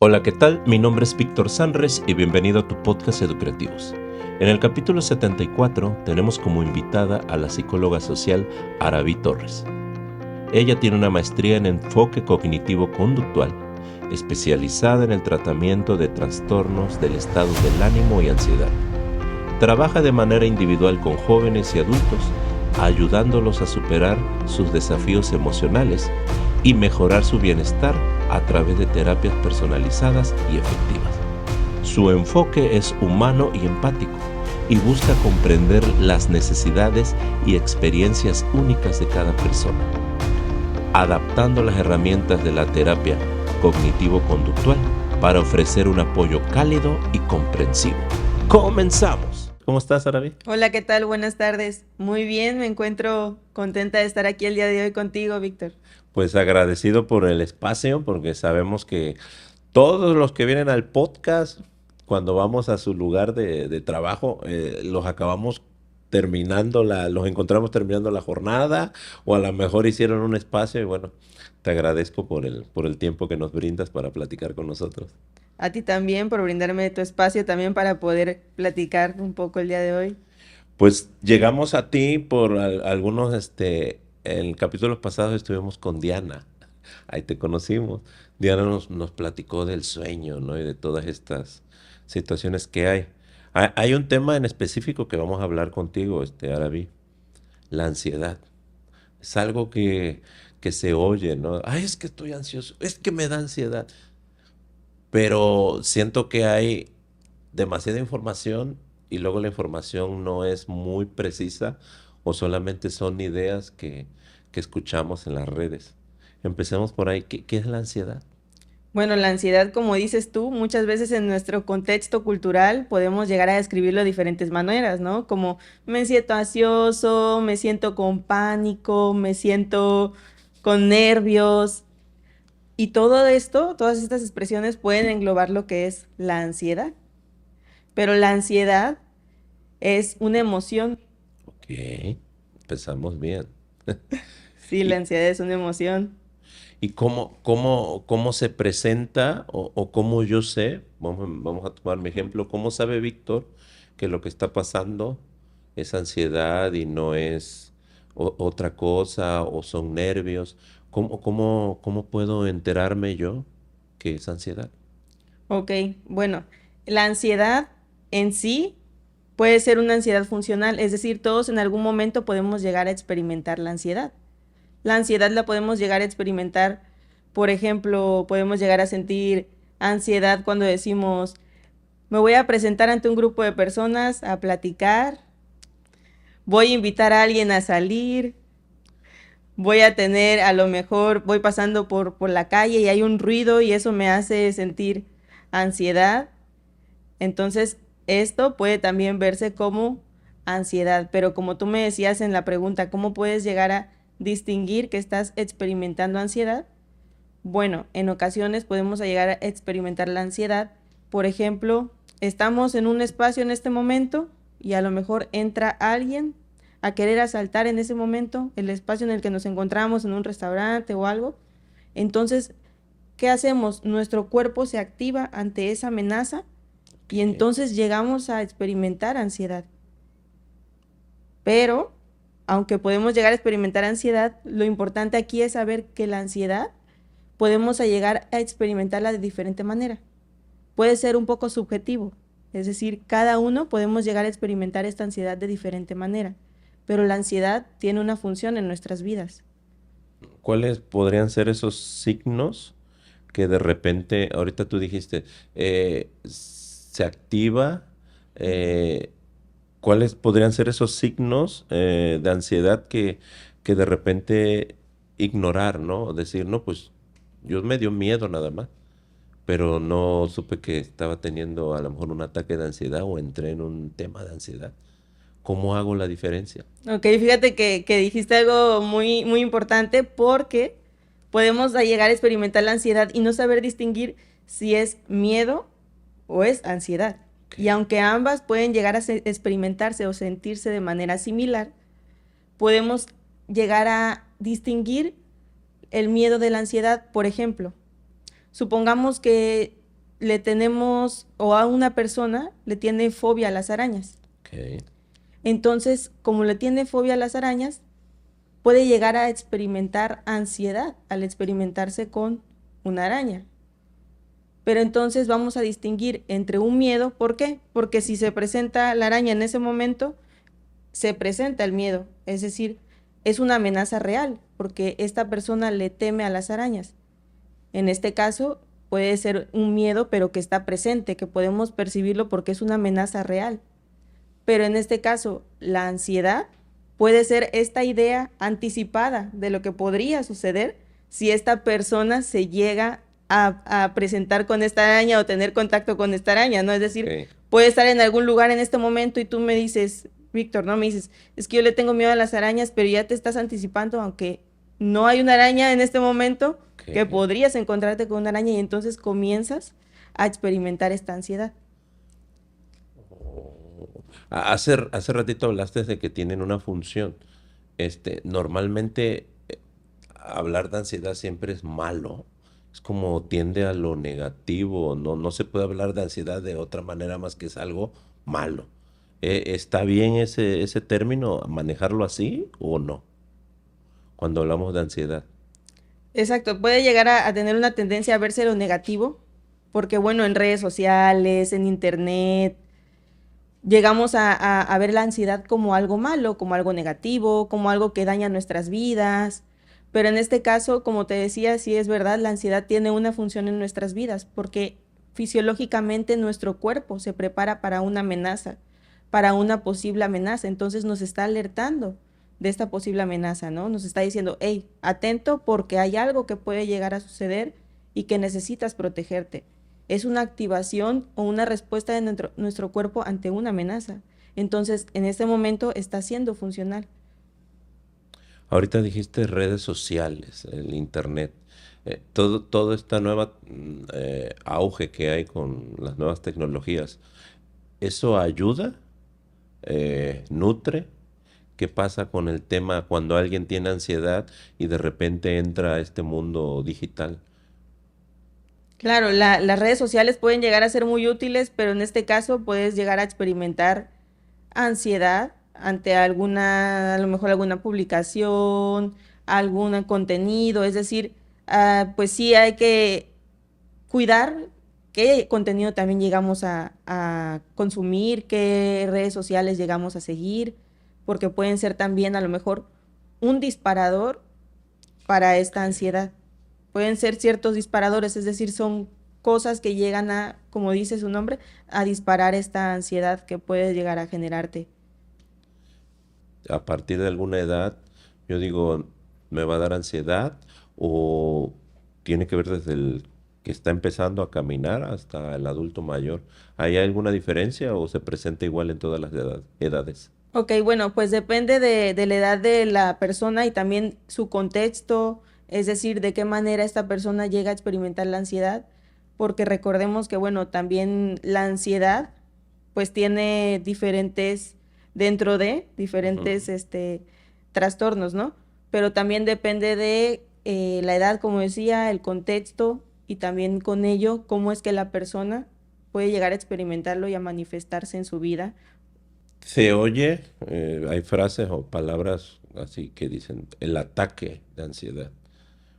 Hola, ¿qué tal? Mi nombre es Víctor Sanres y bienvenido a tu podcast Educativos. En el capítulo 74 tenemos como invitada a la psicóloga social Araví Torres. Ella tiene una maestría en enfoque cognitivo-conductual, especializada en el tratamiento de trastornos del estado del ánimo y ansiedad. Trabaja de manera individual con jóvenes y adultos, ayudándolos a superar sus desafíos emocionales y mejorar su bienestar a través de terapias personalizadas y efectivas. Su enfoque es humano y empático y busca comprender las necesidades y experiencias únicas de cada persona, adaptando las herramientas de la terapia cognitivo-conductual para ofrecer un apoyo cálido y comprensivo. ¡Comenzamos! ¿Cómo estás, Araví? Hola, ¿qué tal? Buenas tardes. Muy bien, me encuentro contenta de estar aquí el día de hoy contigo, Víctor. Pues agradecido por el espacio, porque sabemos que todos los que vienen al podcast, cuando vamos a su lugar de trabajo, los acabamos los encontramos terminando la jornada, o a lo mejor hicieron un espacio, y bueno, te agradezco por el tiempo que nos brindas para platicar con nosotros. A ti también por brindarme tu espacio también para poder platicar un poco el día de hoy. Pues llegamos a ti por algunos, en el capítulo pasado estuvimos con Diana, ahí te conocimos. Diana nos platicó del sueño, ¿no? Y de todas estas situaciones que hay. Hay un tema en específico que vamos a hablar contigo, Araví, la ansiedad. Es algo que se oye, ¿no? Ay, es que estoy ansioso, es que me da ansiedad. Pero siento que hay demasiada información y luego la información no es muy precisa o solamente son ideas que escuchamos en las redes. Empecemos por ahí. ¿Qué es la ansiedad? Bueno, la ansiedad, como dices tú, muchas veces en nuestro contexto cultural podemos llegar a describirlo de diferentes maneras, ¿no? Como me siento ansioso, me siento con pánico, me siento con nervios. Y todo esto, todas estas expresiones pueden englobar lo que es la ansiedad. Pero la ansiedad es una emoción. Ok, empezamos bien. Sí, la ¿Y, ansiedad es una emoción. y cómo se presenta o cómo yo sé, vamos a tomar mi ejemplo, cómo sabe Víctor que lo que está pasando es ansiedad y no es otra cosa o son nervios? ¿Cómo puedo enterarme yo que es ansiedad? Ok, bueno, la ansiedad en sí puede ser una ansiedad funcional, es decir, todos en algún momento podemos llegar a experimentar la ansiedad. La ansiedad la podemos llegar a experimentar, por ejemplo, podemos llegar a sentir ansiedad cuando decimos, me voy a presentar ante un grupo de personas a platicar, voy a invitar a alguien a salir, voy a tener, a lo mejor voy pasando por la calle y hay un ruido y eso me hace sentir ansiedad. Entonces, esto puede también verse como ansiedad, pero como tú me decías en la pregunta, ¿cómo puedes llegar a distinguir que estás experimentando ansiedad? Bueno, en ocasiones podemos llegar a experimentar la ansiedad. Por ejemplo, estamos en un espacio en este momento y a lo mejor entra alguien a querer asaltar en ese momento el espacio en el que nos encontramos, en un restaurante o algo. Entonces, ¿qué hacemos? Nuestro cuerpo se activa ante esa amenaza y Ok. entonces llegamos a experimentar ansiedad. Pero, aunque podemos llegar a experimentar ansiedad, lo importante aquí es saber que la ansiedad podemos llegar a experimentarla de diferente manera. Puede ser un poco subjetivo, es decir, cada uno podemos llegar a experimentar esta ansiedad de diferente manera, pero la ansiedad tiene una función en nuestras vidas. ¿Cuáles podrían ser esos signos que de repente, ahorita tú dijiste, se activa? eh, ¿Cuáles podrían ser esos signos de ansiedad que de repente ignorar, ¿no? Decir, no, pues yo me dio miedo nada más, pero no supe que estaba teniendo a lo mejor un ataque de ansiedad o entré en un tema de ansiedad. ¿Cómo hago la diferencia? Ok, fíjate que dijiste algo muy, muy importante porque podemos llegar a experimentar la ansiedad y no saber distinguir si es miedo o es ansiedad. Ok, Y aunque ambas pueden llegar a experimentarse o sentirse de manera similar, podemos llegar a distinguir el miedo de la ansiedad. Por ejemplo, supongamos que le tenemos, o a una persona le tiene fobia a las arañas. Ok. Entonces, como le tiene fobia a las arañas, puede llegar a experimentar ansiedad al experimentarse con una araña. Pero entonces vamos a distinguir entre un miedo, ¿por qué? Porque si se presenta la araña en ese momento, se presenta el miedo, es decir, es una amenaza real, porque esta persona le teme a las arañas. En este caso, puede ser un miedo, pero que está presente, que podemos percibirlo porque es una amenaza real. Pero en este caso, la ansiedad puede ser esta idea anticipada de lo que podría suceder si esta persona se llega a presentar con esta araña o tener contacto con esta araña, ¿no? Es decir, Ok. puede estar en algún lugar en este momento y tú me dices, Víctor, ¿no? Me dices, es que yo le tengo miedo a las arañas, pero ya te estás anticipando, aunque no hay una araña en este momento, que Ok. podrías encontrarte con una araña y entonces comienzas a experimentar esta ansiedad. Hace ratito hablaste de que tienen una función. Normalmente hablar de ansiedad siempre es malo. Es como tiende a lo negativo. No, no se puede hablar de ansiedad de otra manera más que es algo malo. ¿Está bien ese término, manejarlo así o no? Cuando hablamos de ansiedad. Exacto, puede llegar a tener una tendencia a verse lo negativo, porque bueno, en redes sociales, en internet, llegamos a ver la ansiedad como algo malo, como algo negativo, como algo que daña nuestras vidas. Pero en este caso, como te decía, sí es verdad, la ansiedad tiene una función en nuestras vidas, porque fisiológicamente nuestro cuerpo se prepara para una amenaza, para una posible amenaza. Entonces nos está alertando de esta posible amenaza, ¿no? Nos está diciendo, hey, atento porque hay algo que puede llegar a suceder y que necesitas protegerte. Es una activación o una respuesta de nuestro cuerpo ante una amenaza. Entonces, en este momento está siendo funcional. Ahorita dijiste redes sociales, el internet, todo esta nueva auge que hay con las nuevas tecnologías, ¿eso ayuda? ¿Nutre? ¿Qué pasa con el tema cuando alguien tiene ansiedad y de repente entra a este mundo digital? Claro, las redes sociales pueden llegar a ser muy útiles, pero en este caso puedes llegar a experimentar ansiedad ante alguna, a lo mejor alguna publicación, algún contenido, es decir, pues sí hay que cuidar qué contenido también llegamos a consumir, qué redes sociales llegamos a seguir, porque pueden ser también a lo mejor un disparador para esta Ok. ansiedad. Pueden ser ciertos disparadores, es decir, son cosas que llegan a, como dice su nombre, a disparar esta ansiedad que puede llegar a generarte. A partir de alguna edad, yo digo, ¿me va a dar ansiedad? ¿O tiene que ver desde el que está empezando a caminar hasta el adulto mayor? ¿Hay alguna diferencia o se presenta igual en todas las edades? Ok, bueno, pues depende de la edad de la persona y también su contexto, es decir, de qué manera esta persona llega a experimentar la ansiedad, porque recordemos que, bueno, también la ansiedad, pues tiene diferentes, dentro de Ujú. diferentes, trastornos, ¿no? Pero también depende de la edad, como decía, el contexto y también con ello, cómo es que la persona puede llegar a experimentarlo y a manifestarse en su vida. Se oye, hay frases o palabras así que dicen el ataque de ansiedad.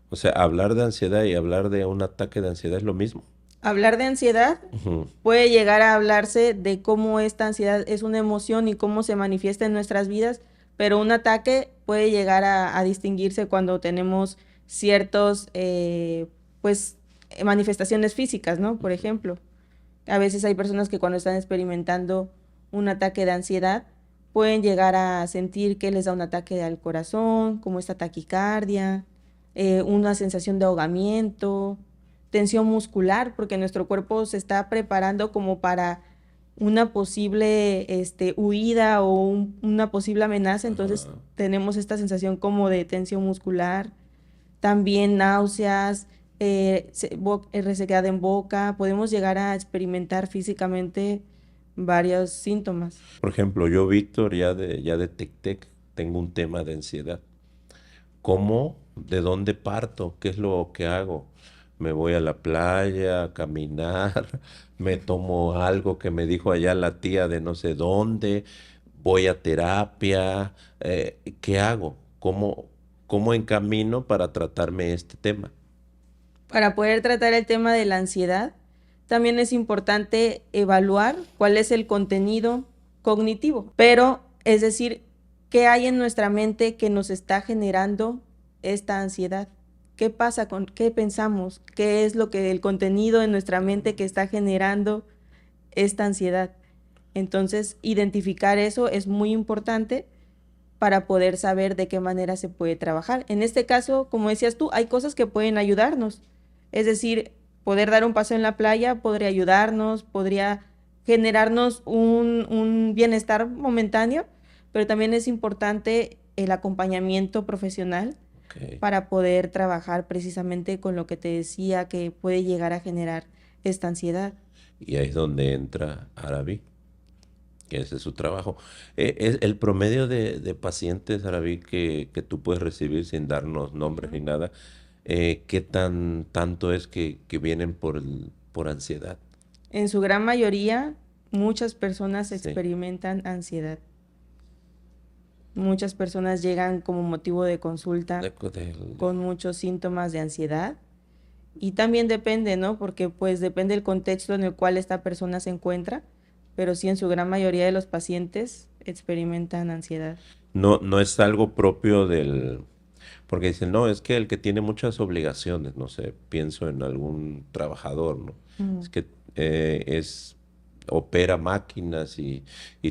O sea, hablar de ansiedad y hablar de un ataque de ansiedad es lo mismo. Hablar de ansiedad Ujú. puede llegar a hablarse de cómo esta ansiedad es una emoción y cómo se manifiesta en nuestras vidas, pero un ataque puede llegar a distinguirse cuando tenemos ciertos, pues, manifestaciones físicas, ¿no? Por ejemplo, a veces hay personas que cuando están experimentando un ataque de ansiedad pueden llegar a sentir que les da un ataque al corazón, como esta taquicardia, una sensación de ahogamiento, tensión muscular, porque nuestro cuerpo se está preparando como para una posible huida o una posible amenaza, entonces Ajá. tenemos esta sensación como de tensión muscular, también náuseas, resequedad en boca, podemos llegar a experimentar físicamente varios síntomas. Por ejemplo, yo, Víctor, ya detecté que tengo un tema de ansiedad. ¿Cómo? ¿De dónde parto? ¿Qué es lo que hago? me voy a la playa a caminar, me tomo algo que me dijo allá la tía de no sé dónde, voy a terapia, ¿qué hago? ¿Cómo encamino para tratarme este tema? Para poder tratar el tema de la ansiedad, también es importante evaluar cuál es el contenido cognitivo, pero es decir, qué hay en nuestra mente que nos está generando esta ansiedad. ¿Qué pasa con qué pensamos? ¿Qué es lo que el contenido en nuestra mente que está generando esta ansiedad? Entonces, identificar eso es muy importante para poder saber de qué manera se puede trabajar. En este caso, como decías tú, hay cosas que pueden ayudarnos. Es decir, poder dar un paseo en la playa podría ayudarnos, podría generarnos un bienestar momentáneo, pero también es importante el acompañamiento profesional Ok. para poder trabajar precisamente con lo que te decía que puede llegar a generar esta ansiedad. Y ahí es donde entra Arabi, que ese es su trabajo. Es el promedio de pacientes, Arabi, que tú puedes recibir sin darnos nombres ni nada, ¿qué tanto es que vienen por ansiedad? En su gran mayoría, muchas personas Sí. experimentan ansiedad. Muchas personas llegan como motivo de consulta con muchos síntomas de ansiedad y también depende, ¿no? Porque pues depende del contexto en el cual esta persona se encuentra, pero sí en su gran mayoría de los pacientes experimentan ansiedad. No, no es algo propio porque dicen, no, es que el que tiene muchas obligaciones, no sé, pienso en algún trabajador, ¿no? Es Mm, que opera máquinas y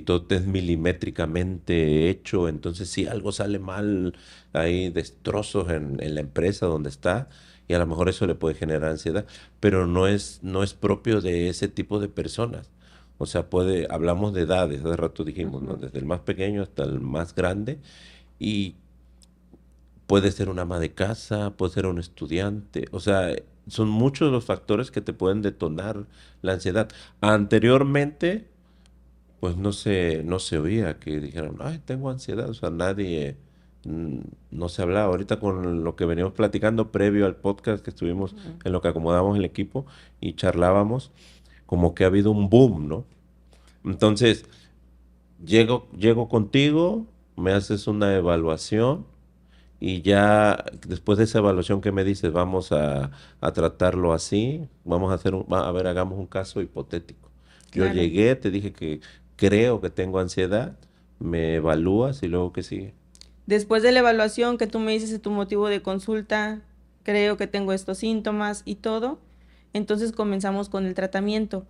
todo es milimétricamente hecho, entonces si algo sale mal, hay destrozos en la empresa donde está y a lo mejor eso le puede generar ansiedad, pero no es propio de ese tipo de personas. O sea, hablamos de edades, hace rato dijimos, ¿no? ujú. Desde el más pequeño hasta el más grande y puede ser una ama de casa, puede ser un estudiante, o sea, son muchos los factores que te pueden detonar la ansiedad. Anteriormente, pues no se oía que dijeran, ay, tengo ansiedad, o sea, nadie, no se hablaba. Ahorita con lo que veníamos platicando previo al podcast que estuvimos Ujú. en lo que acomodamos el equipo y charlábamos, como que ha habido un boom, ¿no? Entonces, llego contigo, me haces una evaluación y ya después de esa evaluación que me dices, vamos a tratarlo así, vamos a a ver, hagamos un caso hipotético. Yo Claro. llegué, te dije que creo que tengo ansiedad, me evalúas y luego qué sigue. Después de la evaluación que tú me dices de tu motivo de consulta, creo que tengo estos síntomas y todo, entonces comenzamos con el tratamiento.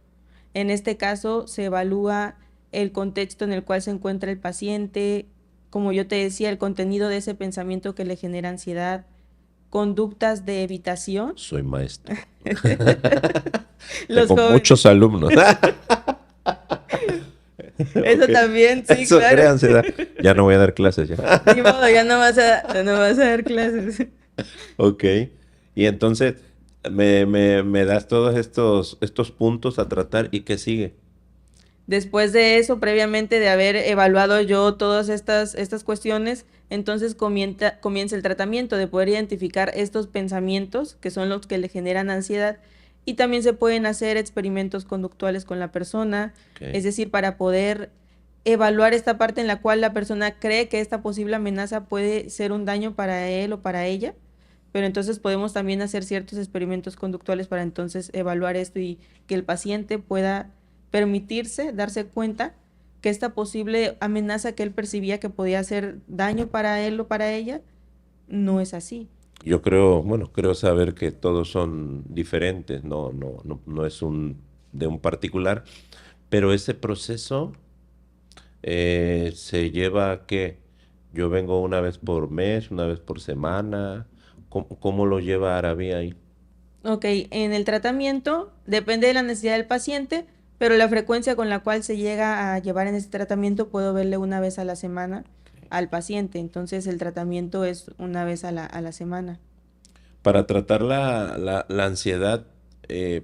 En este caso se evalúa el contexto en el cual se encuentra el paciente, como yo te decía, el contenido de ese pensamiento que le genera ansiedad, conductas de evitación. Soy maestro. Los Tengo jóvenes. muchos alumnos. Eso Ok. también, sí, Eso claro. crea ansiedad. Ya no voy a dar clases ya. Ni modo, ya no vas a dar clases. Ok. Y entonces me das todos estos puntos a tratar y qué sigue. Después de eso, previamente de haber evaluado yo todas estas cuestiones, entonces comienza el tratamiento de poder identificar estos pensamientos que son los que le generan ansiedad y también se pueden hacer experimentos conductuales con la persona, es Ok. decir, para poder evaluar esta parte en la cual la persona cree que esta posible amenaza puede ser un daño para él o para ella, pero entonces podemos también hacer ciertos experimentos conductuales para entonces evaluar esto y que el paciente pueda permitirse darse cuenta que esta posible amenaza que él percibía que podía hacer daño para él o para ella no es así. Yo creo, bueno, creo saber que todos son diferentes, no es de un particular, pero ese proceso se lleva a que yo vengo una vez por mes, una vez por semana. ¿Cómo lo lleva Arabia ahí? Ok, en el tratamiento depende de la necesidad del paciente, pero la frecuencia con la cual se llega a llevar en este tratamiento puedo verle una vez a la semana al paciente, entonces el tratamiento es una vez a la semana. Para tratar la ansiedad, eh,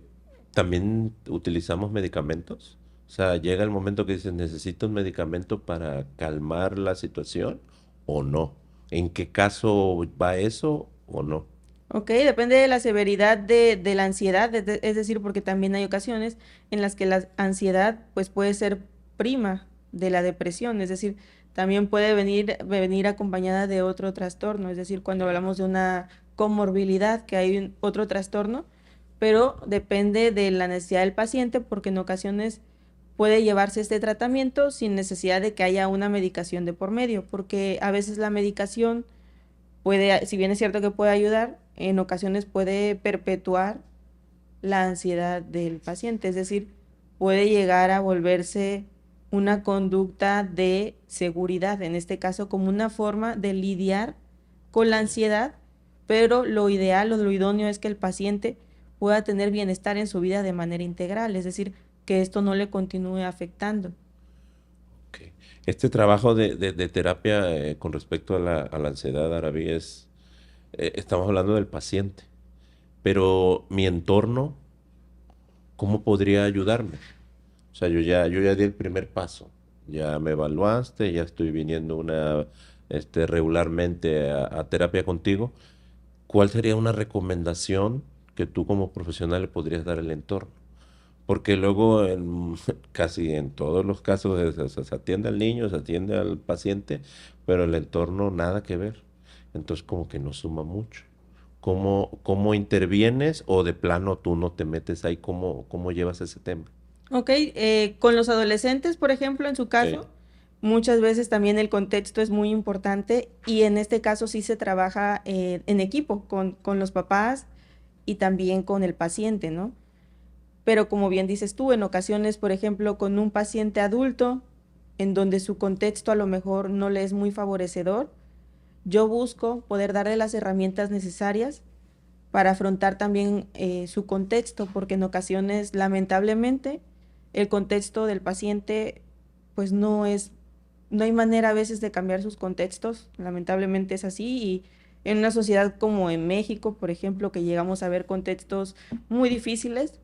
¿también utilizamos medicamentos? O sea, llega el momento que dices, ¿necesito un medicamento para calmar la situación o no? ¿En qué caso va eso o no? Ok, depende de la severidad de la ansiedad, es decir, porque también hay ocasiones en las que la ansiedad pues puede ser prima de la depresión, es decir, también puede venir acompañada de otro trastorno, es decir, cuando Ok. hablamos de una comorbilidad, que hay otro trastorno, pero depende de la necesidad del paciente, porque en ocasiones puede llevarse este tratamiento sin necesidad de que haya una medicación de por medio, porque a veces la medicación puede, si bien es cierto que puede ayudar, en ocasiones puede perpetuar la ansiedad del paciente, es decir, puede llegar a volverse una conducta de seguridad, en este caso como una forma de lidiar con la Ok. ansiedad, pero lo ideal o lo idóneo es que el paciente pueda tener bienestar en su vida de manera integral, es decir, que esto no le continúe afectando. Ok. Este trabajo de terapia con respecto a la ansiedad, Araví, estamos hablando del paciente, pero mi entorno, ¿cómo podría ayudarme? O sea, yo ya di el primer paso, ya me evaluaste, ya estoy viniendo regularmente a terapia contigo. ¿Cuál sería una recomendación que tú como profesional le podrías dar al entorno? Porque luego casi en todos los casos se atiende al niño, se atiende al paciente, pero el entorno nada que ver. Entonces como que no suma mucho. ¿Cómo intervienes o de plano tú no te metes ahí? ¿Cómo llevas ese tema? Ok, con los adolescentes, por ejemplo, en su Sí. caso, muchas veces también el contexto es muy importante y en este caso sí se trabaja en equipo con los papás y también con el paciente, ¿no? Pero como bien dices tú, en ocasiones, por ejemplo, con un paciente adulto, en donde su contexto a lo mejor no le es muy favorecedor, yo busco poder darle las herramientas necesarias para afrontar también su contexto, porque en ocasiones, lamentablemente, el contexto del paciente, pues no hay manera a veces de cambiar sus contextos, lamentablemente es así, y en una sociedad como en México, por ejemplo, que llegamos a ver contextos muy difíciles,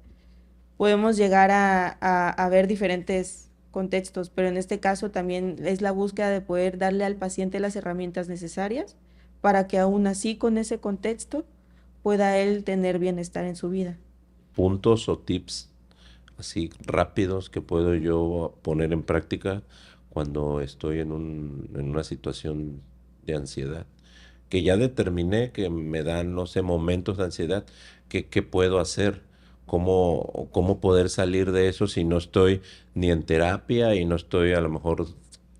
podemos llegar a ver diferentes contextos, pero en este caso también es la búsqueda de poder darle al paciente las herramientas necesarias para que aún así con ese contexto pueda él tener bienestar en su vida. Puntos o tips así rápidos que puedo yo poner en práctica cuando estoy en una situación de ansiedad. Que ya determiné que me dan, no sé, momentos de ansiedad, ¿qué puedo hacer? ¿Cómo poder salir de eso si no estoy ni en terapia y no estoy a lo mejor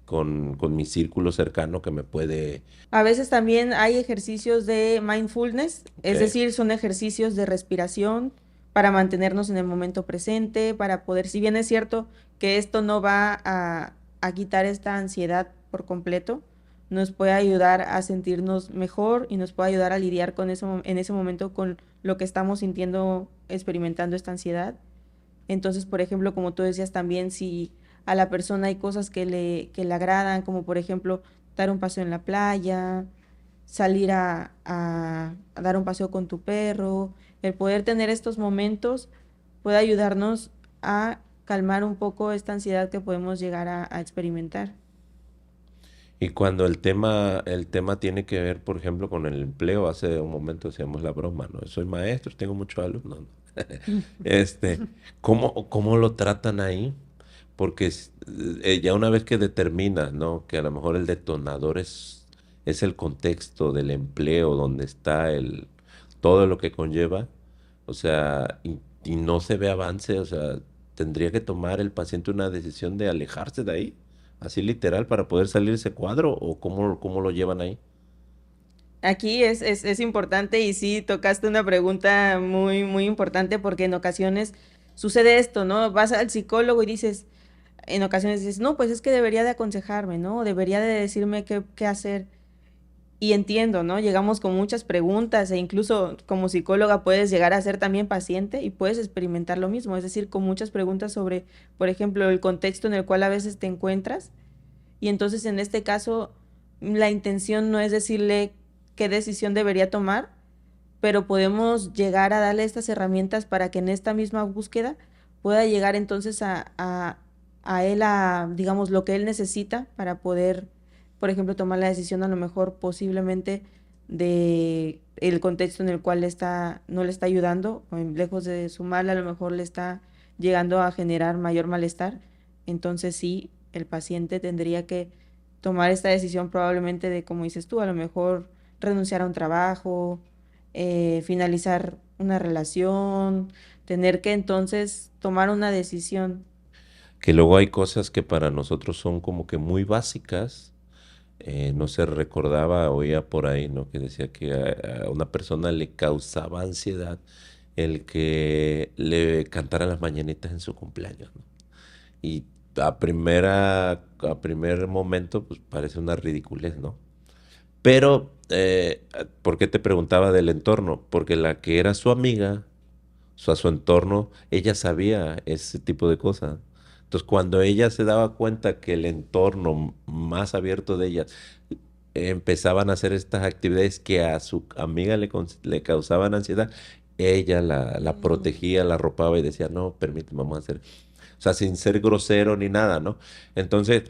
con mi círculo cercano que me puede... A veces también hay ejercicios de mindfulness, Ok, es decir, son ejercicios de respiración para mantenernos en el momento presente, para poder, si bien es cierto que esto no va a quitar esta ansiedad por completo, nos puede ayudar a sentirnos mejor y nos puede ayudar a lidiar con eso en ese momento con lo que estamos sintiendo, experimentando esta ansiedad. Entonces, por ejemplo, como tú decías también, si a la persona hay cosas que le agradan, como por ejemplo dar un paseo en la playa, salir a dar un paseo con tu perro, el poder tener estos momentos puede ayudarnos a calmar un poco esta ansiedad que podemos llegar a experimentar. y cuando el tema tiene que ver, por ejemplo, con el empleo, hace un momento hacíamos la broma, ¿no? Soy maestro, tengo muchos alumnos, ¿no? Este, ¿cómo lo tratan ahí? Porque ya una vez que determinas, ¿no? Que a lo mejor el detonador es el contexto del empleo, donde está todo lo que conlleva, o sea, y no se ve avance, o sea, tendría que tomar el paciente una decisión de alejarse de ahí, así literal, para poder salir de ese cuadro, o cómo lo llevan ahí. Aquí es importante y sí tocaste una pregunta muy, muy importante porque en ocasiones sucede esto, ¿no? Vas al psicólogo y dices, en ocasiones dices, no, pues es que debería de aconsejarme, ¿no? Debería de decirme qué hacer. Y entiendo, ¿no? Llegamos con muchas preguntas e incluso como psicóloga puedes llegar a ser también paciente y puedes experimentar lo mismo, es decir, con muchas preguntas sobre, por ejemplo, el contexto en el cual a veces te encuentras. Y entonces en este caso, la intención no es decirle qué decisión debería tomar, pero podemos llegar a darle estas herramientas para que en esta misma búsqueda pueda llegar entonces a él a, digamos, lo que él necesita para poder, por ejemplo, tomar la decisión a lo mejor posiblemente de el contexto en el cual no le está ayudando, o lejos de sumarle, a lo mejor le está llegando a generar mayor malestar. Entonces sí, el paciente tendría que tomar esta decisión probablemente de, como dices tú, a lo mejor renunciar a un trabajo, finalizar una relación, tener que entonces tomar una decisión. Que luego hay cosas que para nosotros son como que muy básicas. No se recordaba, oía por ahí, ¿no? Que decía que a una persona le causaba ansiedad el que le cantaran las mañanitas en su cumpleaños, ¿no? Y a primer momento, pues parece una ridiculez, ¿no? Pero, ¿por qué te preguntaba del entorno? Porque la que era su amiga, su entorno, ella sabía ese tipo de cosas. Entonces, cuando ella se daba cuenta que el entorno más abierto de ella empezaban a hacer estas actividades que a su amiga le causaban ansiedad, ella la Mm. protegía, la arropaba y decía, no, permíteme, vamos a hacer. O sea, sin ser grosero ni nada, ¿no? Entonces,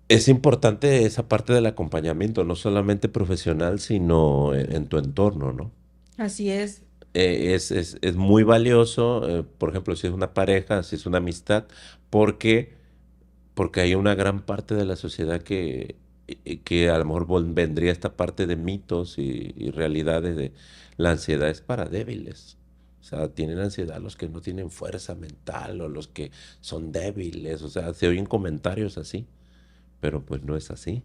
es importante esa parte del acompañamiento, no solamente profesional, sino en tu entorno, ¿no? Así es. Es muy valioso, por ejemplo, si es una pareja, si es una amistad, porque, porque hay una gran parte de la sociedad que a lo mejor vendría esta parte de mitos y realidades de la ansiedad es para débiles. O sea, tienen ansiedad los que no tienen fuerza mental o los que son débiles. O sea, se oyen comentarios así, pero pues no es así.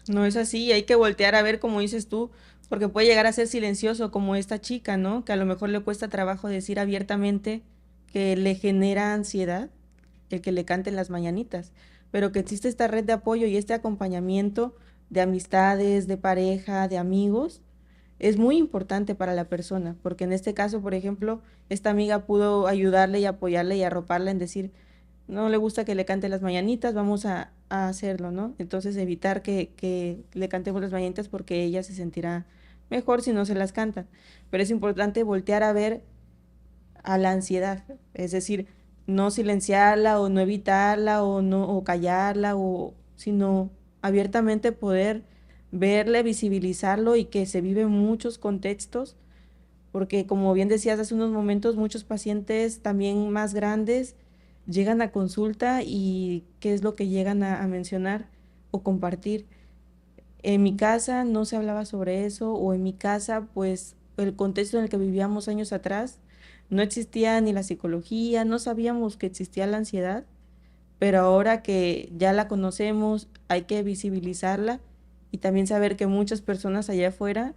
No es así, hay que voltear a ver como dices tú, porque puede llegar a ser silencioso como esta chica, ¿no? Que a lo mejor le cuesta trabajo decir abiertamente que le genera ansiedad el que le canten las mañanitas, pero que existe esta red de apoyo y este acompañamiento de amistades, de pareja, de amigos, es muy importante para la persona, porque en este caso, por ejemplo, esta amiga pudo ayudarle y apoyarle y arroparla en decir, no le gusta que le cante las mañanitas, vamos a hacerlo, ¿no? Entonces evitar que le cantemos las mañanitas porque ella se sentirá mejor si no se las cantan. Pero es importante voltear a ver a la ansiedad, es decir, no silenciarla o no evitarla o no o callarla o sino abiertamente poder verle, visibilizarlo y que se vive en muchos contextos, porque como bien decías hace unos momentos, muchos pacientes también más grandes llegan a consulta y qué es lo que llegan a mencionar o compartir. En mi casa no se hablaba sobre eso, o en mi casa, pues el contexto en el que vivíamos años atrás, no existía ni la psicología, no sabíamos que existía la ansiedad, pero ahora que ya la conocemos, hay que visibilizarla y también saber que muchas personas allá afuera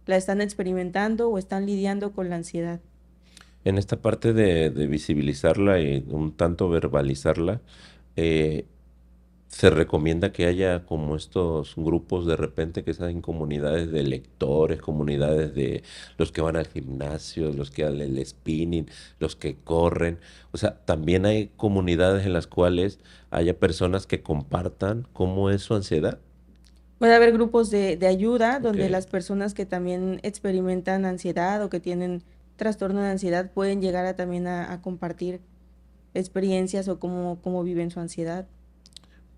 la están experimentando o están lidiando con la ansiedad. En esta parte de visibilizarla y un tanto verbalizarla, eh, se recomienda que haya como estos grupos de repente que sean comunidades de lectores, comunidades de los que van al gimnasio, los que hacen el spinning, los que corren. O sea, también hay comunidades en las cuales haya personas que compartan cómo es su ansiedad. Puede haber grupos de ayuda Ok. donde las personas que también experimentan ansiedad o que tienen trastorno de ansiedad pueden llegar a también a compartir experiencias o cómo viven su ansiedad.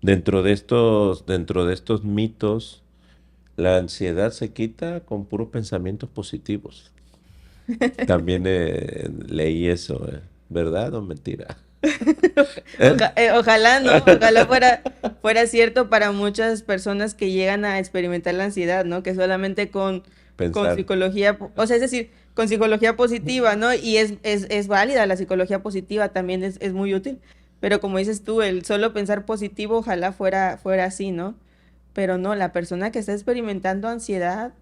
Dentro de estos mitos, la ansiedad se quita con puros pensamientos positivos. También leí eso, ¿verdad o mentira? ¿Eh? Ojalá, ¿no? Ojalá fuera cierto para muchas personas que llegan a experimentar la ansiedad, ¿no? Que solamente con Pensar. psicología, o sea, es decir, con psicología positiva, ¿no? Y es válida la psicología positiva, también es muy útil. Pero como dices tú, el solo pensar positivo, ojalá fuera así, ¿no? Pero no, la persona que está experimentando ansiedad,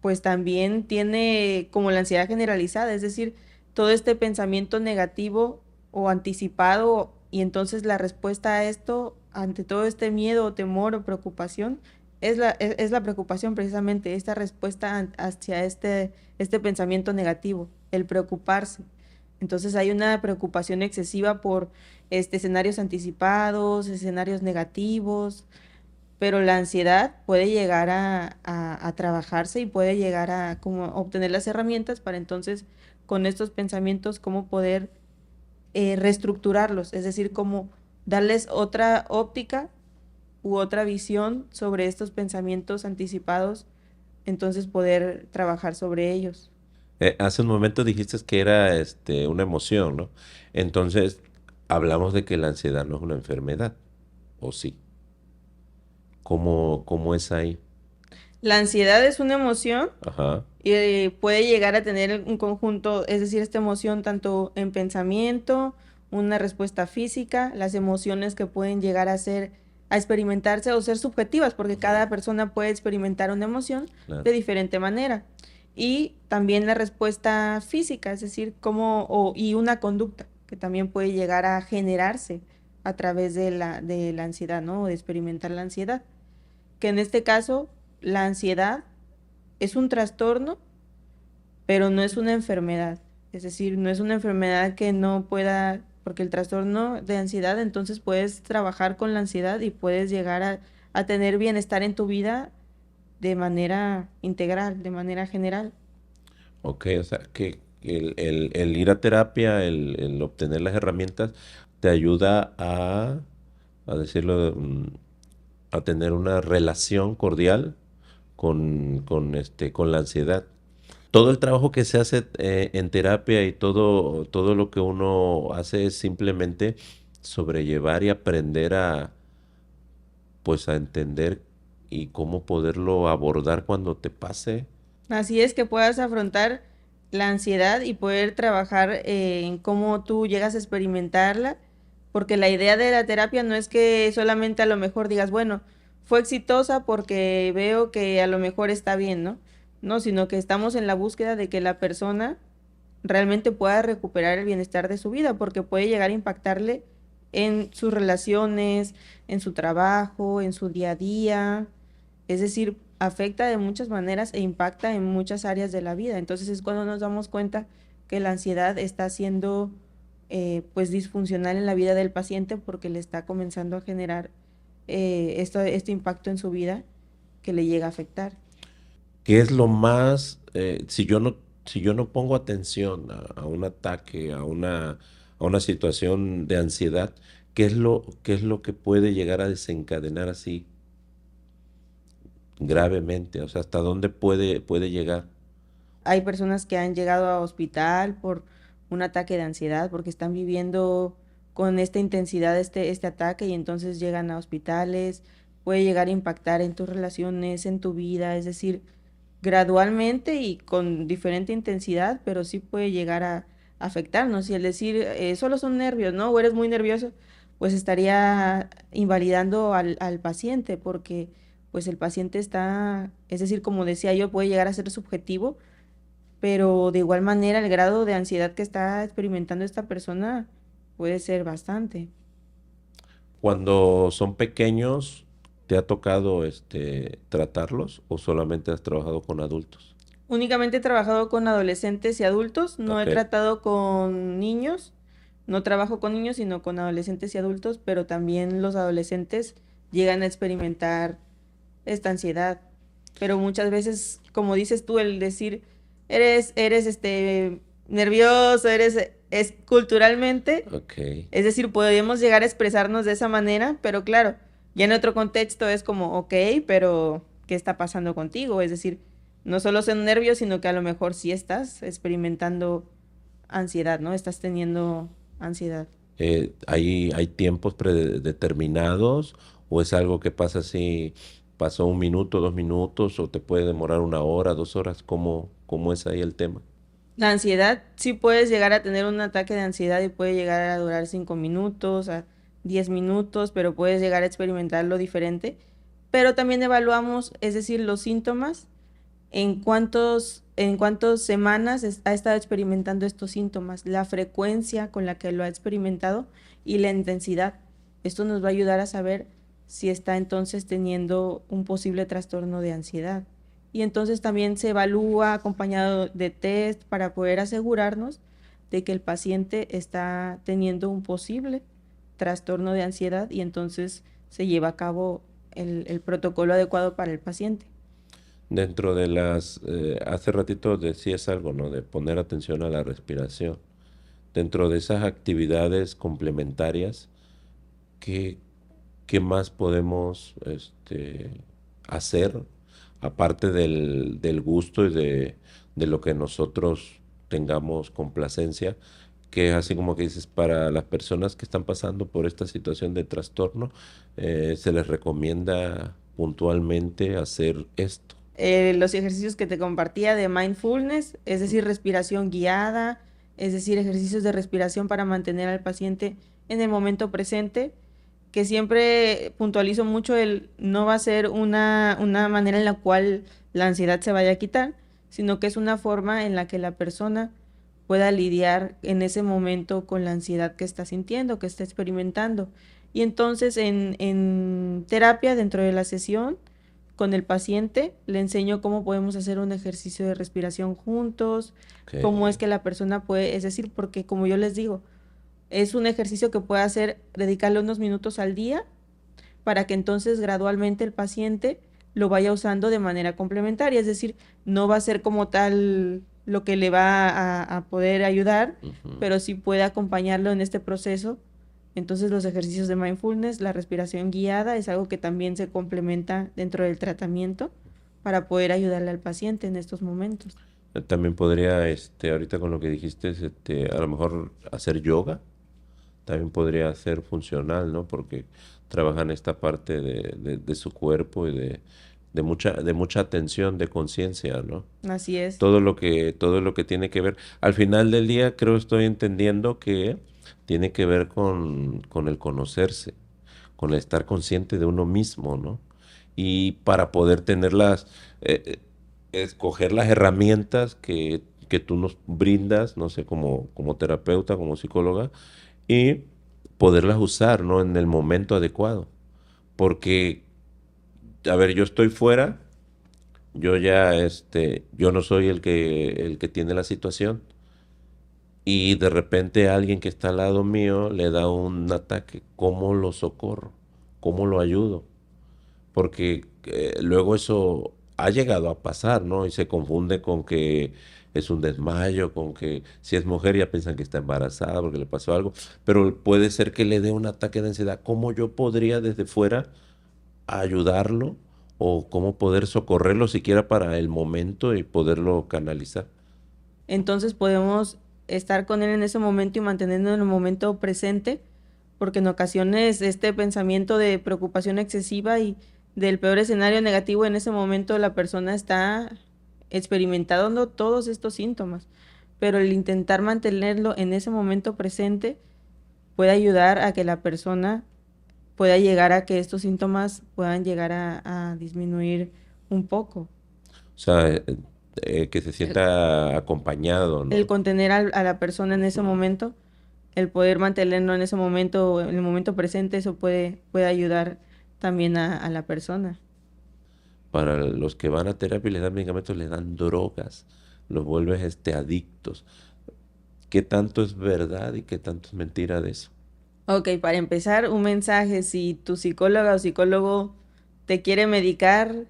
pues también tiene como la ansiedad generalizada, es decir, todo este pensamiento negativo o anticipado y entonces la respuesta a esto, ante todo este miedo o temor o preocupación, es la preocupación precisamente, esta respuesta hacia este pensamiento negativo, el preocuparse. Entonces hay una preocupación excesiva por escenarios anticipados, escenarios negativos, pero la ansiedad puede llegar a trabajarse y puede llegar a como obtener las herramientas para entonces con estos pensamientos cómo poder reestructurarlos, es decir, cómo darles otra óptica u otra visión sobre estos pensamientos anticipados entonces poder trabajar sobre ellos. Hace un momento dijiste que era una emoción, ¿no? Entonces, hablamos de que la ansiedad no es una enfermedad, ¿o sí? ¿Cómo es ahí? La ansiedad es una emoción Ajá, y puede llegar a tener un conjunto, es decir, esta emoción tanto en pensamiento, una respuesta física, las emociones que pueden llegar a ser, a experimentarse o ser subjetivas, porque cada persona puede experimentar una emoción claro. de diferente manera. Y también la respuesta física, es decir, y una conducta que también puede llegar a generarse a través de la ansiedad, ¿no? O de experimentar la ansiedad. Que en este caso, la ansiedad es un trastorno, pero no es una enfermedad. Es decir, no es una enfermedad que no pueda, porque el trastorno de ansiedad, entonces puedes trabajar con la ansiedad y puedes llegar a tener bienestar en tu vida de manera integral, de manera general. Ok, o sea, que el ir a terapia, el obtener las herramientas, te ayuda a decirlo, a tener una relación cordial con la ansiedad. Todo el trabajo que se hace en terapia y todo lo que uno hace es simplemente sobrellevar y aprender pues a entender y cómo poderlo abordar cuando te pase. Así es que puedas afrontar la ansiedad y poder trabajar en cómo tú llegas a experimentarla, porque la idea de la terapia no es que solamente a lo mejor digas, bueno, fue exitosa porque veo que a lo mejor está bien, ¿no? No, sino que estamos en la búsqueda de que la persona realmente pueda recuperar el bienestar de su vida, porque puede llegar a impactarle en sus relaciones, en su trabajo, en su día a día, es decir, afecta de muchas maneras e impacta en muchas áreas de la vida. Entonces es cuando nos damos cuenta que la ansiedad está siendo pues disfuncional en la vida del paciente porque le está comenzando a generar este impacto en su vida que le llega a afectar. ¿Qué es lo más, si yo no pongo atención a un ataque, a una situación de ansiedad, qué es lo que puede llegar a desencadenar así gravemente? O sea, ¿hasta dónde puede llegar? Hay personas que han llegado a hospital por un ataque de ansiedad porque están viviendo con esta intensidad este ataque y entonces llegan a hospitales, puede llegar a impactar en tus relaciones, en tu vida, es decir, gradualmente y con diferente intensidad, pero sí puede llegar a afectarnos. Y el decir, solo son nervios, ¿no? O eres muy nervioso, pues estaría invalidando al paciente porque pues el paciente está, es decir, como decía yo, puede llegar a ser subjetivo, pero de igual manera el grado de ansiedad que está experimentando esta persona puede ser bastante. Cuando son pequeños, ¿te ha tocado tratarlos o solamente has trabajado con adultos? Únicamente he trabajado con adolescentes y adultos, no he Ok. tratado con niños, no trabajo con niños, sino con adolescentes y adultos, pero también los adolescentes llegan a experimentar esta ansiedad. Pero muchas veces, como dices tú, el decir, eres nervioso, es culturalmente, Ok. es decir, podemos llegar a expresarnos de esa manera, pero claro, ya en otro contexto es como, ok, pero ¿qué está pasando contigo? Es decir, no solo son nervios, sino que a lo mejor sí estás experimentando ansiedad, ¿no? Estás teniendo ansiedad. ¿Hay tiempos predeterminados o es algo que pasa así, pasó 1 minuto, 2 minutos o te puede demorar 1 hora, 2 horas? ¿Cómo es ahí el tema? La ansiedad, sí puedes llegar a tener un ataque de ansiedad y puede llegar a durar 5 minutos, a 10 minutos, pero puedes llegar a experimentarlo diferente. Pero también evaluamos, es decir, los síntomas, en cuántas semanas ha estado experimentando estos síntomas, la frecuencia con la que lo ha experimentado y la intensidad. Esto nos va a ayudar a saber si está entonces teniendo un posible trastorno de ansiedad. Y entonces también se evalúa acompañado de test para poder asegurarnos de que el paciente está teniendo un posible trastorno de ansiedad y entonces se lleva a cabo el protocolo adecuado para el paciente. Dentro hace ratito decías algo, ¿no? De poner atención a la respiración. Dentro de esas actividades complementarias, ¿qué, qué más podemos hacer aparte del gusto y de lo que nosotros tengamos complacencia, que es así como que dices, para las personas que están pasando por esta situación de trastorno, se les recomienda puntualmente hacer esto. Los ejercicios que te compartía de mindfulness, es decir, respiración guiada, es decir, ejercicios de respiración para mantener al paciente en el momento presente, que siempre puntualizo mucho el no va a ser una manera en la cual la ansiedad se vaya a quitar, sino que es una forma en la que la persona pueda lidiar en ese momento con la ansiedad que está sintiendo, que está experimentando. Y entonces en terapia, dentro de la sesión, con el paciente, le enseño cómo podemos hacer un ejercicio de respiración juntos, cómo es Okay. que la persona puede, es decir, porque como yo les digo, es un ejercicio que puede hacer, dedicarle unos minutos al día para que entonces gradualmente el paciente lo vaya usando de manera complementaria, es decir, no va a ser como tal lo que le va a poder ayudar, Ujú. pero sí puede acompañarlo en este proceso. Entonces los ejercicios de mindfulness, la respiración guiada es algo que también se complementa dentro del tratamiento para poder ayudarle al paciente en estos momentos. También podría, ahorita con lo que dijiste, a lo mejor hacer yoga, también podría ser funcional, ¿no? Porque trabajan esta parte de su cuerpo y de mucha atención, de conciencia, ¿no? Así es. Todo lo que tiene que ver. Al final del día, creo estoy entendiendo que tiene que ver con el conocerse, con el estar consciente de uno mismo, ¿no? Y para poder tener escoger las herramientas que tú nos brindas, no sé, como terapeuta, como psicóloga, y poderlas usar, ¿no? En el momento adecuado. Porque, a ver, yo estoy fuera, yo no soy el que tiene la situación, y de repente alguien que está al lado mío le da un ataque. ¿Cómo lo socorro? ¿Cómo lo ayudo? Porque luego eso ha llegado a pasar, ¿no? Y se confunde con que es un desmayo, con que si es mujer ya piensan que está embarazada porque le pasó algo, pero puede ser que le dé un ataque de ansiedad. ¿Cómo yo podría desde fuera ayudarlo o cómo poder socorrerlo siquiera para el momento y poderlo canalizar? Entonces podemos estar con él en ese momento y mantenerlo en el momento presente, porque en ocasiones este pensamiento de preocupación excesiva y del peor escenario negativo en ese momento la persona está experimentando todos estos síntomas, pero el intentar mantenerlo en ese momento presente puede ayudar a que la persona pueda llegar a que estos síntomas puedan llegar a disminuir un poco. O sea, que se sienta acompañado, El ¿no? contener a la persona en ese Ujú. momento, el poder mantenerlo en ese momento, en el momento presente, eso puede ayudar también a la persona. Para los que van a terapia y les dan medicamentos, les dan drogas, los vuelves adictos. ¿Qué tanto es verdad y qué tanto es mentira de eso? Ok, para empezar, un mensaje, si tu psicóloga o psicólogo te quiere medicar,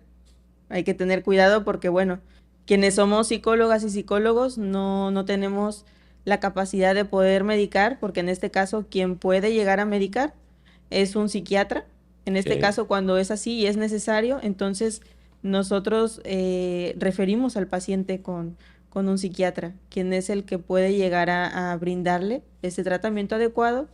hay que tener cuidado porque, bueno, quienes somos psicólogas y psicólogos no tenemos la capacidad de poder medicar, porque en este caso quien puede llegar a medicar es un psiquiatra. En este Ok. caso, cuando es así y es necesario, entonces nosotros referimos al paciente con un psiquiatra, quien es el que puede llegar a brindarle ese tratamiento adecuado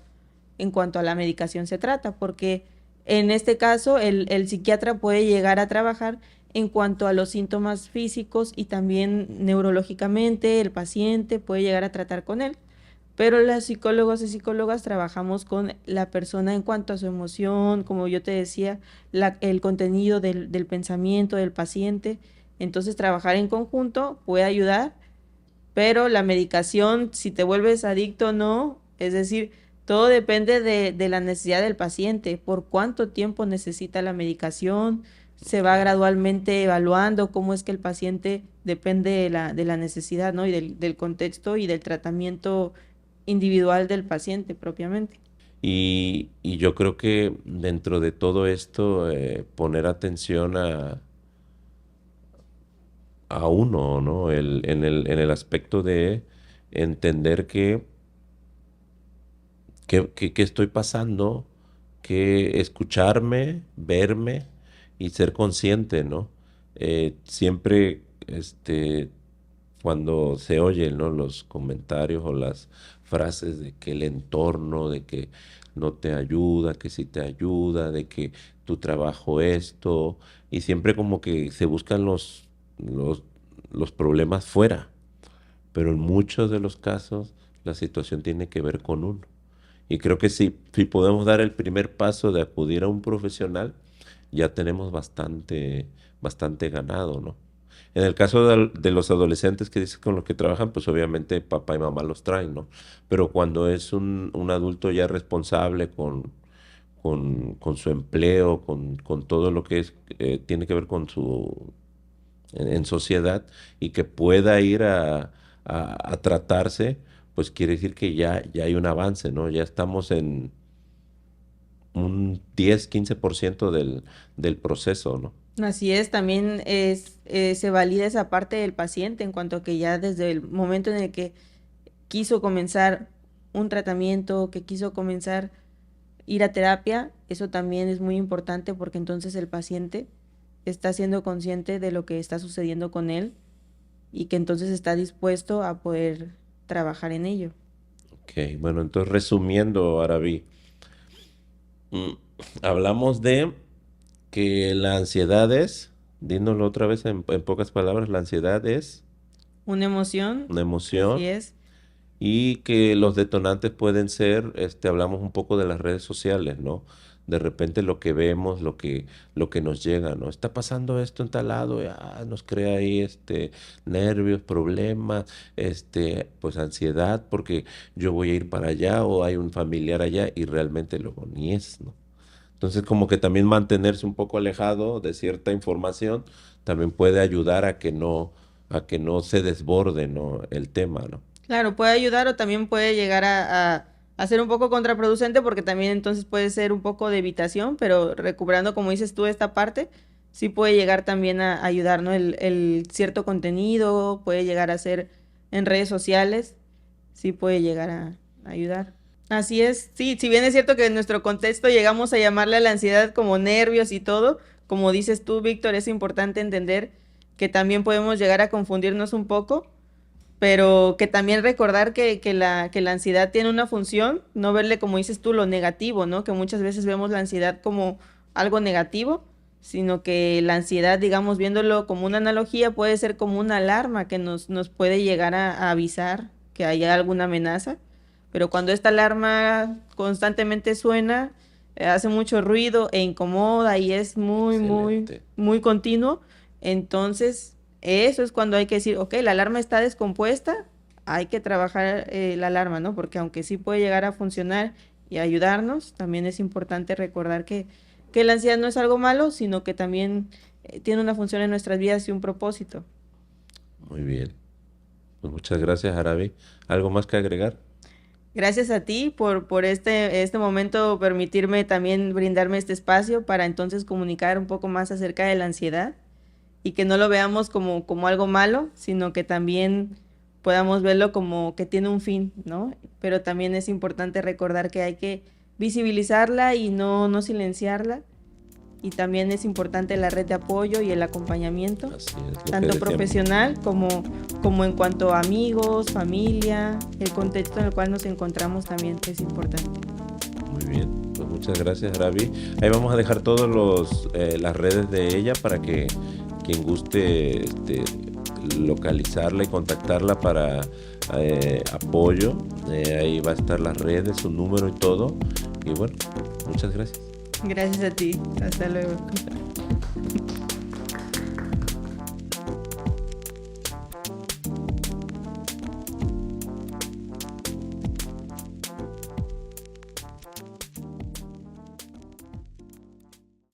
en cuanto a la medicación se trata, porque en este caso el psiquiatra puede llegar a trabajar en cuanto a los síntomas físicos y también neurológicamente el paciente puede llegar a tratar con él. Pero los psicólogos y psicólogas trabajamos con la persona en cuanto a su emoción, como yo te decía, el contenido del pensamiento del paciente. Entonces, trabajar en conjunto puede ayudar, pero la medicación, si te vuelves adicto o no, es decir, todo depende de la necesidad del paciente, por cuánto tiempo necesita la medicación, se Ok. va gradualmente evaluando cómo es que el paciente depende de la necesidad, ¿no? Y del contexto y del tratamiento individual del paciente propiamente. Y yo creo que dentro de todo esto, poner atención a uno, ¿no? En el aspecto de entender que estoy pasando, que escucharme, verme y ser consciente, ¿no? siempre cuando se oyen, ¿no?, los comentarios o las frases de que el entorno, de que no te ayuda, que sí te ayuda, de que tu trabajo esto, y siempre como que se buscan los problemas fuera, pero en muchos de los casos la situación tiene que ver con uno. Y creo que si podemos dar el primer paso de acudir a un profesional, ya tenemos bastante ganado, ¿no? En el caso de los adolescentes que dices con los que trabajan, pues obviamente papá y mamá los traen, ¿no? Pero cuando es un adulto ya responsable con su empleo, con todo lo que tiene que ver con en sociedad y que pueda ir a tratarse, pues quiere decir que ya hay un avance, ¿no? Ya estamos en un 10-15% del proceso, ¿no? Así es, también se valida esa parte del paciente en cuanto a que ya desde el momento en el que quiso comenzar un tratamiento, que quiso comenzar ir a terapia, eso también es muy importante porque entonces el paciente está siendo consciente de lo que está sucediendo con él y que entonces está dispuesto a poder trabajar en ello. Ok, bueno, entonces resumiendo, Araví, mm, hablamos de que la ansiedad dínoslo otra vez en pocas palabras, la ansiedad es Una emoción, una así emoción es. y que los detonantes pueden ser, hablamos un poco de las redes sociales, ¿no? De repente lo que vemos, lo que nos llega, ¿no? Está pasando esto en tal lado, y, nos crea ahí nervios, problemas, pues ansiedad porque yo voy a ir para allá o hay un familiar allá y realmente luego ni es, ¿no? Entonces como que también mantenerse un poco alejado de cierta información también puede ayudar a que no se desborde, ¿no?, el tema, ¿no? Claro, puede ayudar o también puede llegar a ser un poco contraproducente porque también entonces puede ser un poco de evitación, pero recuperando, como dices tú, esta parte, sí puede llegar también a ayudar, ¿no? El cierto contenido puede llegar a ser en redes sociales, sí puede llegar a ayudar. Así es, sí, si bien es cierto que en nuestro contexto llegamos a llamarle a la ansiedad como nervios y todo, como dices tú, Víctor, es importante entender que también podemos llegar a confundirnos un poco, pero que también recordar que la ansiedad tiene una función, no verle, como dices tú, lo negativo, ¿no? Que muchas veces vemos la ansiedad como algo negativo, sino que la ansiedad, digamos, viéndolo como una analogía, puede ser como una alarma que nos puede llegar a avisar que haya alguna amenaza, pero cuando esta alarma constantemente suena, hace mucho ruido e incomoda y es muy, muy, Excelente. muy continuo, entonces eso es cuando hay que decir, ok, la alarma está descompuesta, hay que trabajar la alarma, ¿no? Porque aunque sí puede llegar a funcionar y ayudarnos, también es importante recordar que la ansiedad no es algo malo, sino que también tiene una función en nuestras vidas y un propósito. Muy bien. Pues muchas gracias, Araví. ¿Algo más que agregar? Gracias a ti por este momento, permitirme también brindarme este espacio para entonces comunicar un poco más acerca de la ansiedad y que no lo veamos como algo malo, sino que también podamos verlo como que tiene un fin, ¿no? Pero también es importante recordar que hay que visibilizarla y no silenciarla. Y también es importante la red de apoyo y el acompañamiento, Así es, lo que tanto decíamos. profesional como en cuanto a amigos, familia, el contexto en el cual nos encontramos también es importante. Muy bien, pues muchas gracias, Araví. Ahí vamos a dejar todas las redes de ella para que quien guste localizarla y contactarla para apoyo. Ahí va a estar las redes, su número y todo. Y bueno, muchas gracias. Gracias a ti. Hasta luego.